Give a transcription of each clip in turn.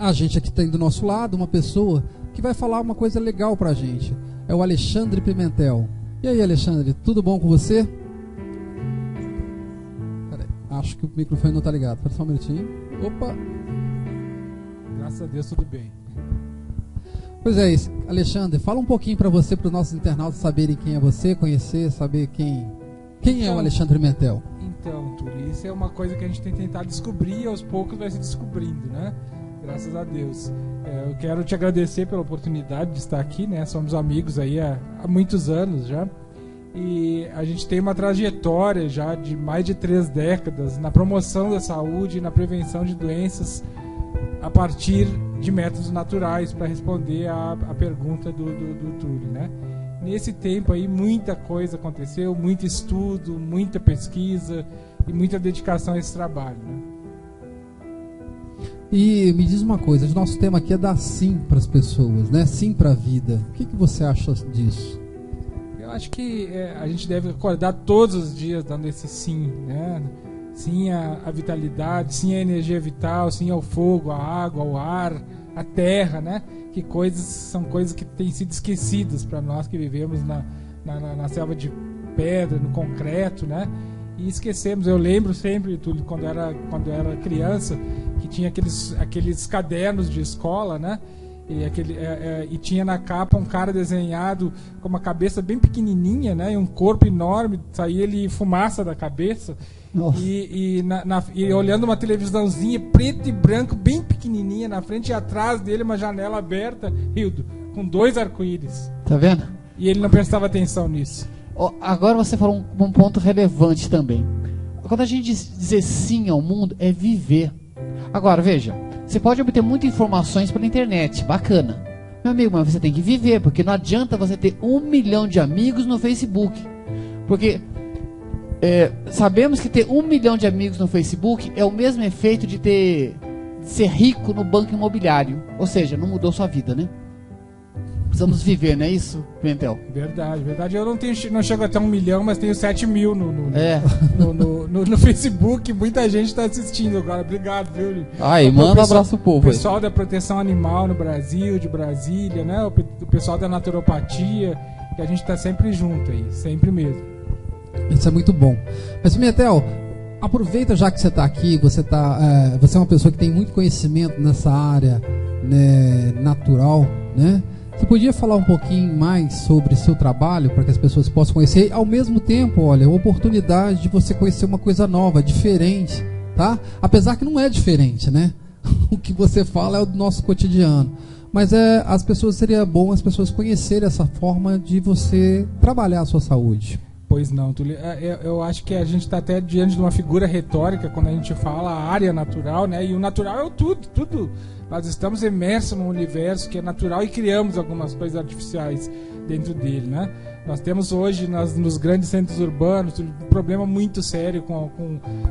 a gente aqui tem do nosso lado uma pessoa que vai falar uma coisa legal pra gente. É o Alexandre Pimentel. E aí, Alexandre, tudo bom com você? Peraí, acho que o microfone não tá ligado. Espera só um minutinho. Opa! Graças a Deus, tudo bem. Pois é isso. Alexandre, fala um pouquinho para você, para os nossos internautas saberem quem é você, conhecer, saber quem é o Alexandre Pimentel. Então, Túlio, isso é uma coisa que a gente tem tentado descobrir e aos poucos vai se descobrindo, né? Graças a Deus. Eu quero te agradecer pela oportunidade de estar aqui, né? Somos amigos aí há muitos anos já. E a gente tem uma trajetória já de mais de 3 décadas na promoção da saúde e na prevenção de doenças a partir de métodos naturais, para responder a pergunta do Túlio, né? Nesse tempo aí muita coisa aconteceu, muito estudo, muita pesquisa e muita dedicação a esse trabalho, né? E me diz uma coisa, o nosso tema aqui é dar sim para as pessoas, né? Sim para a vida. O que você acha disso? Eu acho que a gente deve acordar todos os dias dando esse sim, né? Sim à vitalidade, sim à energia vital, sim ao fogo, à água, ao ar, à terra, né? Que são coisas que têm sido esquecidas para nós que vivemos na selva de pedra, no concreto, né? E esquecemos. Eu lembro sempre, tudo quando era criança, que tinha aqueles cadernos de escola, né? E tinha na capa um cara desenhado com uma cabeça bem pequenininha, né? E um corpo enorme, saía ele fumaça da cabeça. E olhando uma televisãozinha preto e branco bem pequenininha na frente e atrás dele uma janela aberta, Hildo, com 2 arco-íris. Tá vendo? E ele não prestava atenção nisso. Agora você falou um ponto relevante também. Quando a gente dizer sim ao mundo, é viver. Agora, veja, você pode obter muitas informações pela internet, bacana. Meu amigo, mas você tem que viver, porque não adianta você ter 1 milhão de amigos no Facebook. Porque sabemos que ter 1 milhão de amigos no Facebook é o mesmo efeito de ser rico no banco imobiliário. Ou seja, não mudou sua vida, né? Precisamos viver, não é isso, Pimentel? Verdade. Eu não chego até 1 milhão, mas tenho 7 mil no Facebook. Muita gente está assistindo agora. Obrigado, viu? Aí, manda um abraço pro povo. O pessoal da proteção animal no Brasil, de Brasília, né? O pessoal da naturopatia, que a gente está sempre junto aí, sempre mesmo. Isso é muito bom. Mas, Pimentel, aproveita já que você está aqui, você é uma pessoa que tem muito conhecimento nessa área, né, natural, né? Você podia falar um pouquinho mais sobre seu trabalho para que as pessoas possam conhecer e, ao mesmo tempo, olha, a oportunidade de você conhecer uma coisa nova, diferente, tá? Apesar que não é diferente, né? O que você fala é o do nosso cotidiano. Mas seria bom as pessoas conhecerem essa forma de você trabalhar a sua saúde. Pois não, Túlio. Eu acho que a gente está até diante de uma figura retórica quando a gente fala a área natural, né? E o natural é o tudo. Nós estamos imersos num universo que é natural e criamos algumas coisas artificiais dentro dele, né? Nós temos hoje nos grandes centros urbanos um problema muito sério com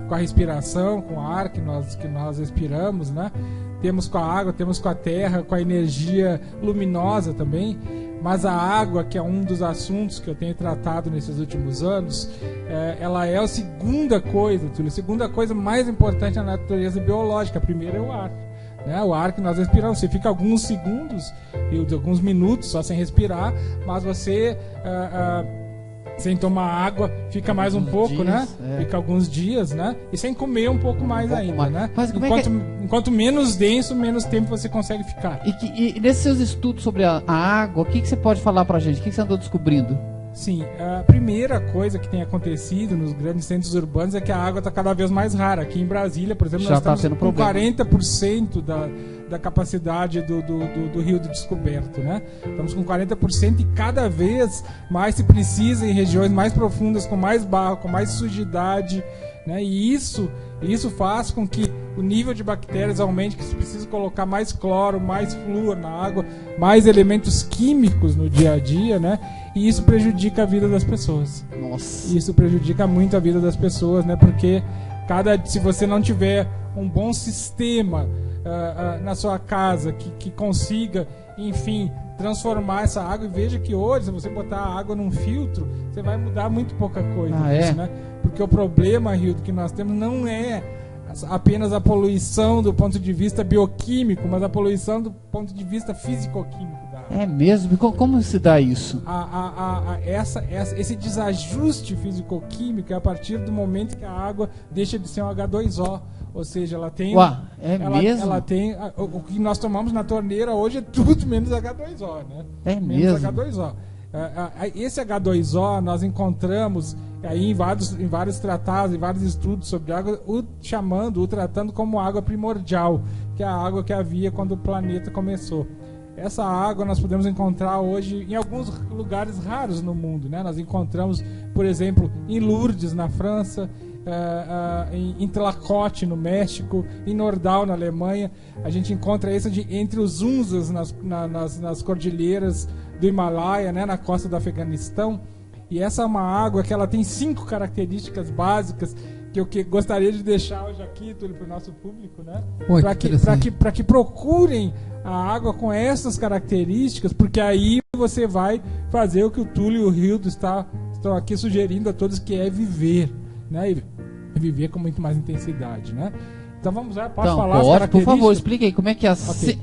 a respiração, com o ar que nós respiramos, né? Temos com a água, temos com a terra, com a energia luminosa também. Mas a água, que é um dos assuntos que eu tenho tratado nesses últimos anos, ela é a segunda coisa, Túlio, a segunda coisa mais importante na natureza biológica. A primeira é o ar, né? O ar que nós respiramos. Você fica alguns segundos, alguns minutos só sem respirar, mas você, sem tomar água, fica mais um pouco, né? Fica alguns dias, né? E sem comer um pouco mais ainda, né? Mas enquanto menos denso, menos tempo você consegue ficar. E nesses seus estudos sobre a água, o que você pode falar pra gente? O que você andou descobrindo? Sim, a primeira coisa que tem acontecido nos grandes centros urbanos é que a água está cada vez mais rara. Aqui em Brasília, por exemplo, nós estamos com 40% da capacidade do rio descoberto, né? Estamos com 40% e cada vez mais se precisa em regiões mais profundas, com mais barro, com mais sujidade, né? E isso faz com que o nível de bactérias aumente, que se precisa colocar mais cloro, mais flúor na água, mais elementos químicos no dia a dia, né? E isso prejudica a vida das pessoas. Nossa. Isso prejudica muito a vida das pessoas, né? Porque se você não tiver um bom sistema na sua casa que consiga, enfim, transformar essa água, e veja que hoje, se você botar a água num filtro, você vai mudar muito pouca coisa disso, né? Porque o problema, Rildo, que nós temos não é apenas a poluição do ponto de vista bioquímico, mas a poluição do ponto de vista físico-químico da água. É mesmo? Como se dá isso? Esse desajuste físico-químico é a partir do momento que a água deixa de ser um H2O. Ou seja, ela tem. Mesmo? Ela tem. O que nós tomamos na torneira hoje é tudo menos H2O, né? É menos mesmo? H2O. Esse H2O nós encontramos aí em vários tratados, em vários estudos sobre água, tratando como água primordial, que é a água que havia quando o planeta começou. Essa água nós podemos encontrar hoje em alguns lugares raros no mundo, né? Nós encontramos, por exemplo, em Lourdes, na França, em Tlacote, no México, em Nordau, na Alemanha. A gente encontra isso entre os Unzas, nas cordilheiras do Himalaia, né? Na costa do Afeganistão. E essa é uma água que ela tem 5 características básicas que eu gostaria de deixar hoje aqui, Túlio, para o nosso público, né? Para que procurem a água com essas características, porque aí você vai fazer o que o Túlio e o Rildo estão aqui sugerindo a todos, que é viver, né? E viver com muito mais intensidade, né? Então vamos lá, posso falar as características? Por favor, explique aí como é que as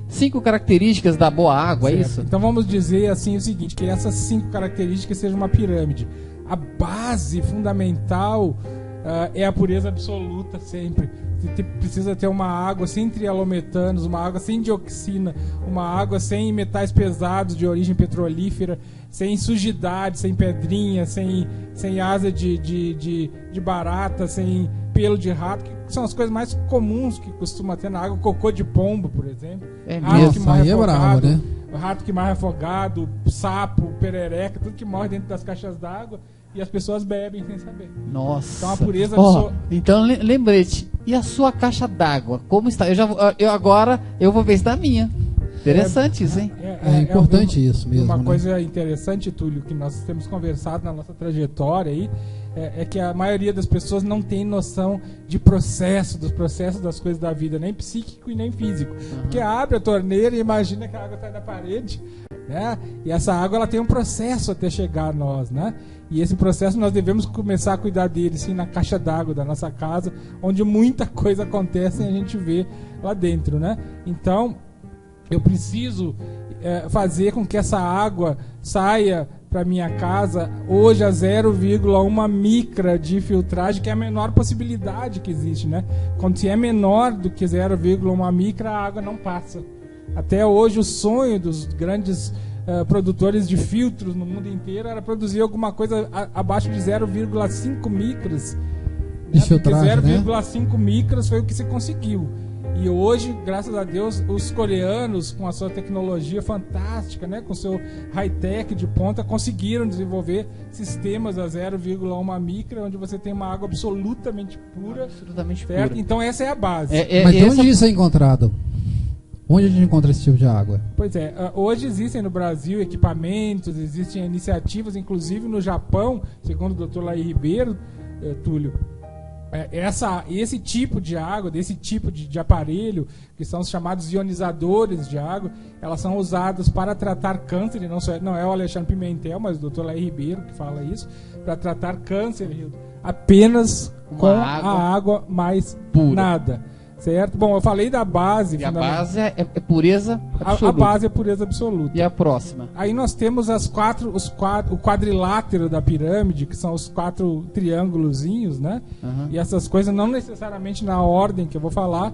5 características da boa água, certo. É isso? Então vamos dizer assim o seguinte, que essas 5 características sejam uma pirâmide. A base fundamental é a pureza absoluta sempre. Você precisa ter uma água sem trialometanos, uma água sem dioxina, uma água sem metais pesados de origem petrolífera, sem sujidade, sem pedrinha, sem asa de barata, sem pelo de rato, que são as coisas mais comuns que costuma ter na água. Cocô de pombo, por exemplo. Aí é bravo, né? Rato que morre afogado, sapo, perereca, tudo que morre dentro das caixas d'água. E as pessoas bebem sem saber. Nossa. Então a pureza absoluta. Então lembrete. E a sua caixa d'água? Como está? Agora eu vou ver se está minha. Interessante isso, hein? É importante isso mesmo. Uma né? coisa interessante, Túlio, que nós temos conversado na nossa trajetória aí, é que a maioria das pessoas não tem noção dos processos das coisas da vida, nem psíquico e nem físico. Porque abre a torneira e imagina que a água está na parede, né? E essa água ela tem um processo até chegar a nós, né? E esse processo nós devemos começar a cuidar dele, sim, na caixa d'água da nossa casa, onde muita coisa acontece e a gente vê lá dentro, né? Então, eu preciso fazer com que essa água saia para minha casa hoje a 0,1 micra de filtragem, que é a menor possibilidade que existe, né? Quando se é menor do que 0,1 micra, a água não passa. Até hoje o sonho dos grandes produtores de filtros no mundo inteiro era produzir alguma coisa abaixo de 0,5 micras. De filtragem, porque 0,5 micras foi o que se conseguiu. E hoje, graças a Deus, os coreanos, com a sua tecnologia fantástica, né, com o seu high-tech de ponta, conseguiram desenvolver sistemas a 0,1 micra, onde você tem uma água absolutamente pura. Absolutamente certo? pura. Então essa é a base. Mas de onde isso é encontrado? Onde a gente encontra esse tipo de água? Pois é, hoje existem no Brasil equipamentos, existem iniciativas, inclusive no Japão, segundo o Dr. Laí Ribeiro, Túlio, esse tipo de água, desse tipo de aparelho, que são os chamados ionizadores de água, elas são usadas para tratar câncer, e não é o Alexandre Pimentel, mas o Dr. Laí Ribeiro que fala isso, para tratar câncer, apenas com a água mais pura. Nada. Certo? Bom, eu falei da base. E a base é pureza absoluta. A base é pureza absoluta. E a próxima? Aí nós temos o quadrilátero da pirâmide, que são os 4 triângulozinhos, né? E essas coisas, não necessariamente na ordem que eu vou falar,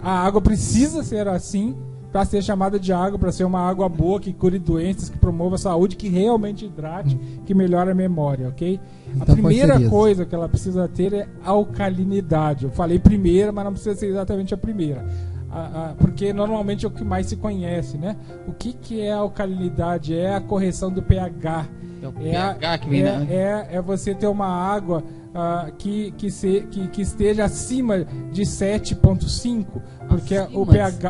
a água precisa ser assim para ser chamada de água, para ser uma água boa, que cure doenças, que promova a saúde, que realmente hidrate, que melhore a memória, ok? Então, a primeira coisa que ela precisa ter é alcalinidade. Eu falei primeira, mas não precisa ser exatamente a primeira. Porque normalmente é o que mais se conhece, né? O que é a alcalinidade? É a correção do pH. É o pH que vem é você ter uma água que esteja acima de 7,5, porque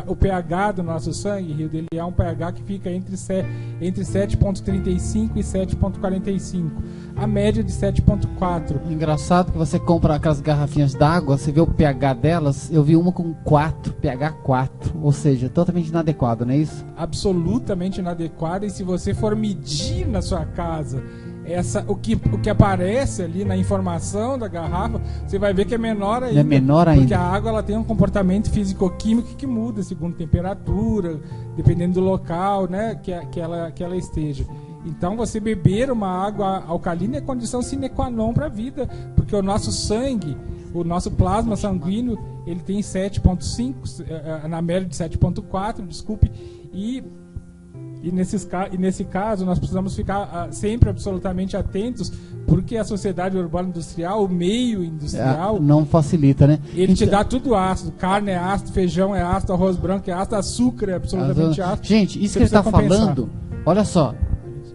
o pH do nosso sangue, Rio, ele é um pH que fica entre 7,35 e 7,45. A média de 7,4. Engraçado que você compra aquelas garrafinhas d'água, você vê o pH delas, eu vi uma com 4, pH 4, ou seja, totalmente inadequado, não é isso? Absolutamente inadequado, e se você for medir na sua casa o que aparece ali na informação da garrafa, você vai ver que é menor ainda. É menor ainda. Porque a água ela tem um comportamento físico-químico que muda segundo temperatura, dependendo do local, né, que ela esteja. Então, você beber uma água alcalina é condição sine qua non para a vida, porque o nosso sangue, o nosso plasma sanguíneo, ele tem 7,5, na média de 7,4, desculpe, e nesse caso nós precisamos ficar sempre absolutamente atentos, porque a sociedade urbana industrial, o meio industrial, não facilita, né? Ele te dá tudo ácido, carne é ácido, feijão é ácido, arroz branco é ácido, açúcar é absolutamente ácido. Gente, isso que ele está falando, olha só,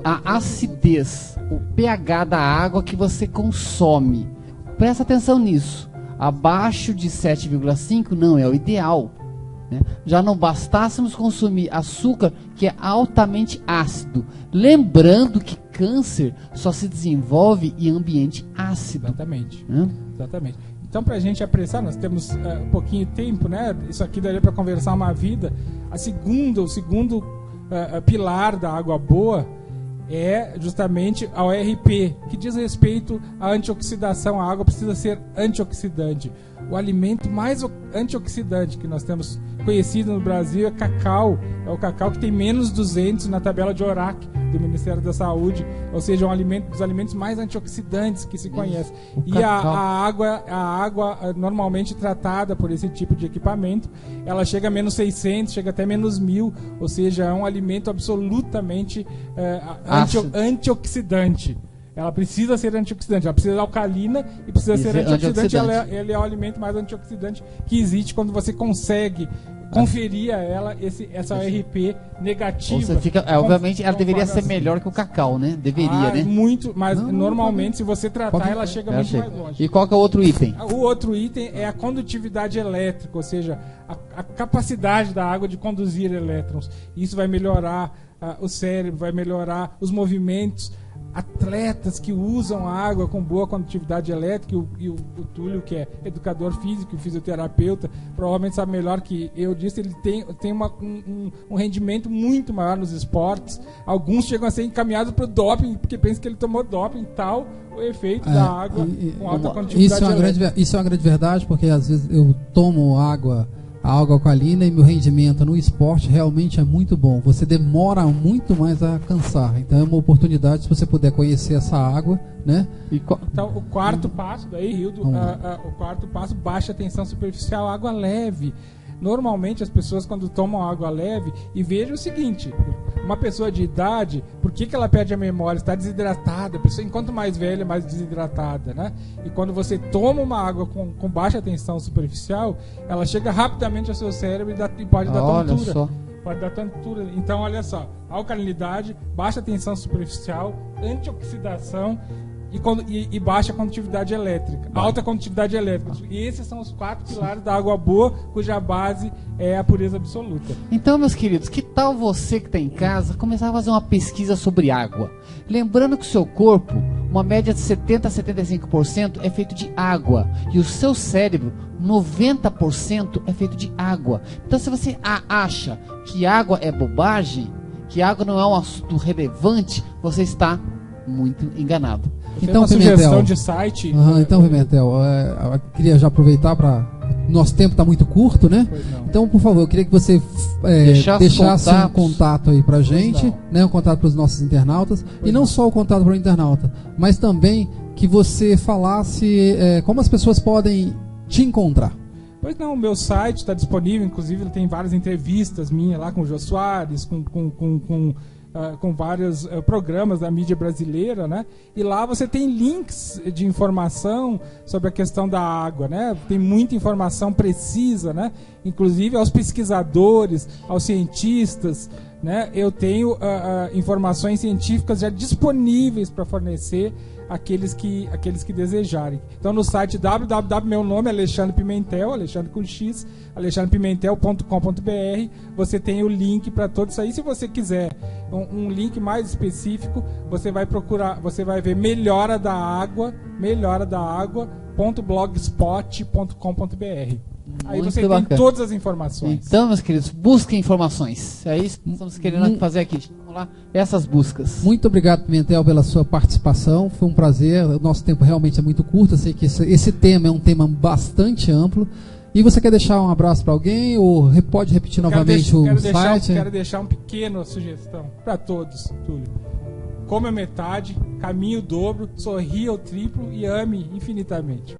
a acidez, o pH da água que você consome, presta atenção nisso, abaixo de 7,5 não é o ideal. Já não bastássemos consumir açúcar, que é altamente ácido. Lembrando que câncer só se desenvolve em ambiente ácido. Exatamente. Exatamente. Então, para a gente apressar, nós temos um pouquinho de tempo, né? Isso aqui daria para conversar uma vida. O segundo pilar da água boa é justamente a ORP, que diz respeito à antioxidação. A água precisa ser antioxidante. O alimento mais antioxidante que nós temos conhecido no Brasil é cacau. É o cacau que tem menos 200 na tabela de ORAC do Ministério da Saúde, ou seja, um dos alimentos mais antioxidantes que se conhece. E a água normalmente tratada por esse tipo de equipamento, ela chega a menos 600, chega até menos 1000, ou seja, é um alimento absolutamente antioxidante. Ela precisa ser antioxidante, ela precisa ser alcalina e precisa ser antioxidante. Ele é o alimento mais antioxidante que existe quando você consegue conferir a ela essa ORP negativa. Obviamente ela deveria ser melhor que o cacau, né? Deveria, né? Muito, mas normalmente se você tratar ela chega muito mais longe. E qual que é o outro item? O outro item é a condutividade elétrica, ou seja, a capacidade da água de conduzir elétrons. Isso vai melhorar o cérebro, vai melhorar os movimentos. Atletas que usam água com boa condutividade elétrica, e o Túlio, que é educador físico e fisioterapeuta, provavelmente sabe melhor que eu disso, ele tem um rendimento muito maior nos esportes. Alguns chegam a ser encaminhados para o doping, porque pensam que ele tomou doping, tal o efeito da água com alta condutividade elétrica. Isso é uma grande verdade, porque às vezes eu tomo a água alcalina e meu rendimento no esporte realmente é muito bom. Você demora muito mais a cansar. Então é uma oportunidade, se você puder conhecer essa água, né? Então o quarto passo daí, Rildo, o quarto passo, baixa tensão superficial, água leve. Normalmente as pessoas quando tomam água leve, e veja o seguinte, uma pessoa de idade, por que ela perde a memória? Está desidratada, a pessoa enquanto mais velha, mais desidratada, né? E quando você toma uma água com baixa tensão superficial, ela chega rapidamente ao seu cérebro e pode dar tontura. Só. Pode dar tontura. Então olha só, alcalinidade, baixa tensão superficial, antioxidação e baixa condutividade elétrica, alta condutividade elétrica. E esses são os 4 pilares da água boa, cuja base é a pureza absoluta. Então, meus queridos, que tal você que está em casa começar a fazer uma pesquisa sobre água? Lembrando que o seu corpo, uma média de 70% a 75% é feito de água, e o seu cérebro, 90% é feito de água. Então, se você acha que água é bobagem, que água não é um assunto relevante, você está muito enganado. Então, sugestão de site. Então, Pimentel, eu queria já aproveitar para... Nosso tempo está muito curto, né? Então, por favor, eu queria que você deixasse um contato aí pra gente, né? Um contato para os nossos internautas. E não só o contato para o internauta, mas também que você falasse como as pessoas podem te encontrar. Pois não, o meu site está disponível, inclusive ele tem várias entrevistas minhas lá com o Jô Soares, com vários programas da mídia brasileira, né? E lá você tem links de informação sobre a questão da água, né? Tem muita informação precisa, né? Inclusive aos pesquisadores, aos cientistas, né? Eu tenho informações científicas já disponíveis para fornecer aqueles que desejarem. Então no site meu nome é Alexandre Pimentel, Alexandre com X, alexandrepimentel.com.br, você tem o link para tudo isso aí. Se você quiser um link mais específico, você vai procurar, você vai ver melhora da água.blogspot.com.br. Aí Muito você tem bacana. todas as informações. Então, meus queridos, busquem informações. É isso que estamos querendo fazer aqui. Vamos lá, essas buscas. Muito obrigado, Pimentel, pela sua participação. Foi um prazer. O nosso tempo realmente é muito curto. Eu sei que esse tema é um tema bastante amplo. E você quer deixar um abraço para alguém? Ou pode repetir novamente o site? Quero deixar uma pequena sugestão para todos, Túlio. Coma metade, caminhe o dobro, sorria o triplo e ame infinitamente.